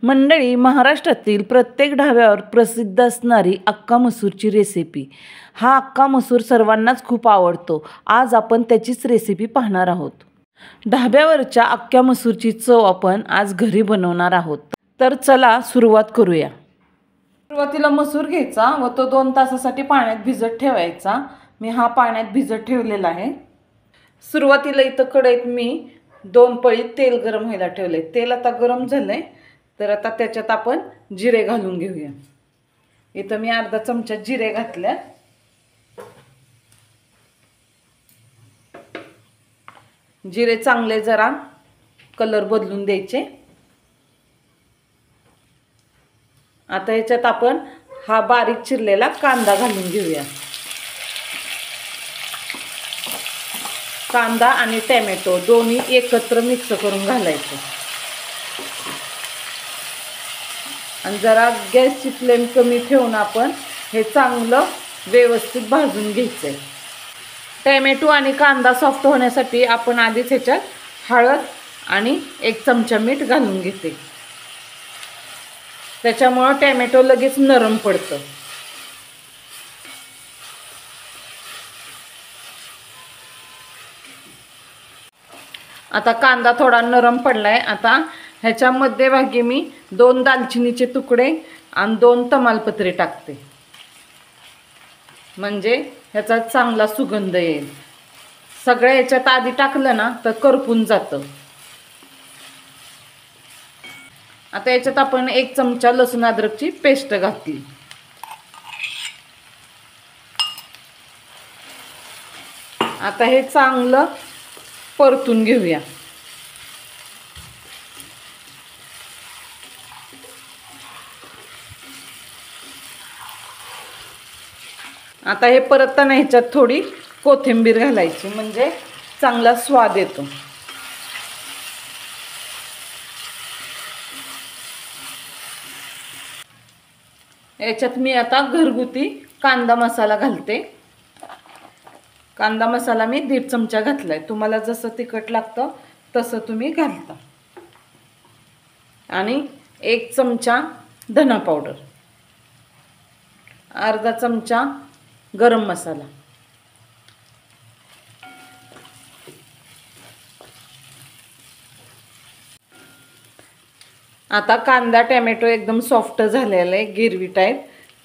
मंडळी, महाराष्ट्रातील प्रत्येक ढाब्यावर प्रसिद्ध असणारी अक्का मसूरची रेसिपी. हा अक्का मसूर सर्वांनाच खूप आवडतो. आज आपण त्याचीच रेसिपी पाहणार आहोत. ढाब्यावरच्या अक्का मसूरची चव आपण आज घरी बनवणार आहोत. तर चला सुरुवात करूया. सुरुवातीला मसूर घ्यायचा व तो 2 तासासाठी पाण्यात भिजत ठेवायचा. मी हा पाण्यात भिजत ठेवलेला आहे. सुरुवातीला इथं कढईत मी 2 पळी तेल गरम व्हायला ठेवले. तेल आता गरम झालंय, तर आता त्याच्यात आपण जिरे घालून घेऊया. इथं मी अर्धा चमचा जिरे घातले. जिरे चांगले जरा कलर बदलून द्यायचे. आता याच्यात आपण हा बारीक चिरलेला कांदा घालून घेऊया. कांदा आणि टोमॅटो दोन्ही एकत्र मिक्स करून घालायचं आणि जरा गॅसची फ्लेम कमी ठेवून आपण हे चांगलं व्यवस्थित भाजून घ्यायचंय. टोमॅटो आणि कांदा सॉफ्ट होण्यासाठी आपण आधीच ह्याच्यात हळद आणि 1 चमचा मीठ घालून घेते. त्याच्यामुळे टोमॅटो लगेच नरम पडतं. आता कांदा थोडा नरम पडलाय. आता ह्याच्या मध्यभागी मी 2 दालचिनीचे तुकडे आणि 2 तमालपत्रे टाकते, म्हणजे ह्याचा चांगला सुगंध येईल. सगळ्या ह्याच्यात आधी टाकलं ना तर करपून जातं. आता याच्यात आपण 1 चमचा लसूण अद्रकची पेस्ट घातली. आता हे चांगलं परतून घेऊया. आता हे परतताना ह्याच्यात थोडी कोथिंबीर घालायची, म्हणजे चांगला स्वाद येतो. याच्यात मी आता घरगुती कांदा मसाला घालते. कांदा मसाला मी 1.5 चमचा घातलाय. तुम्हाला जसं तिखट लागतं तसं तुम्ही घालता. आणि 1 चमचा धना पावडर, अर्धा चमचा गरम मसाला. आता कांदा टोमॅटो एकदम सॉफ्ट झालेला आहे, गिरवी टाईप.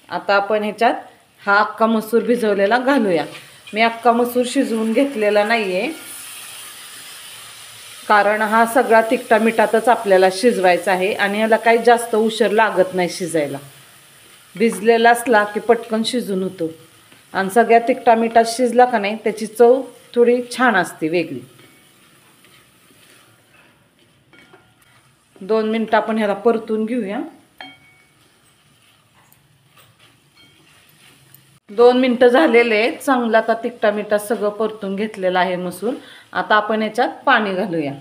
आता आपण ह्याच्यात हा अक्का मसूर भिजवलेला घालूया. मी अक्का मसूर शिजवून घेतलेला नाहीये, कारण हा सगळा तिखटा मिठातच आपल्याला शिजवायचा आहे आणि ह्याला काही जास्त उशीर लागत नाही शिजायला. भिजलेला असला की पटकन शिजून होतो आणि सगळ्या तिखटा मिठात शिजला का नाही त्याची चव थोडी छान असते, वेगळी. 2 मिनिटं आपण ह्याला परतून घेऊया. 2 मिनिटं झालेले आहेत. चांगला आता तिखटा मिठा सगळं परतून घेतलेलं आहे मसूर. आता आपण याच्यात पाणी घालूया.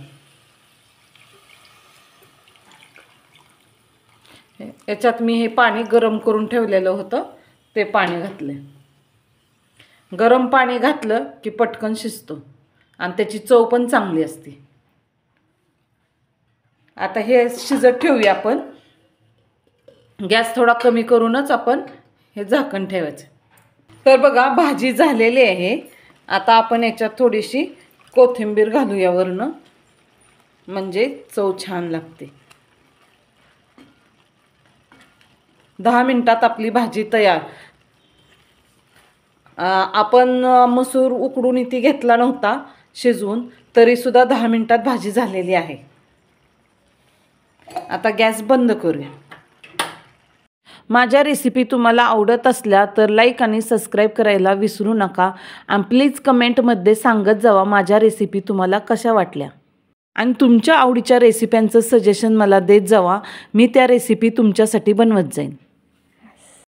याच्यात मी हे पाणी गरम करून ठेवलेलं होतं, ते पाणी घातले. गरम पाणी घातलं की पटकन शिजतो आणि त्याची चव पण चांगली असते. आता हे शिजत ठेवूया आपण. गॅस थोडा कमी करूनच आपण हे झाकण ठेवायचं. तर बघा, भाजी झालेली आहे. आता आपण याच्यात थोडीशी कोथिंबीर घालूया वरनं, म्हणजे चव छान लागते. 10 मिनिटात आपली भाजी तयार. आपण मसूर उकडून इथे घेतला नव्हता शिजवून, तरीसुद्धा 10 मिनिटात भाजी झालेली आहे. आता गॅस बंद करूया. माझ्या रेसिपी तुम्हाला आवडत असल्या तर लाईक आणि सबस्क्राईब करायला विसरू नका. आणि प्लीज कमेंटमध्ये सांगत जावा माझ्या रेसिपी तुम्हाला कशा वाटल्या. आणि तुमच्या आवडीच्या रेसिप्यांचं सजेशन मला देत जावा. मी त्या रेसिपी तुमच्यासाठी बनवत जाईन.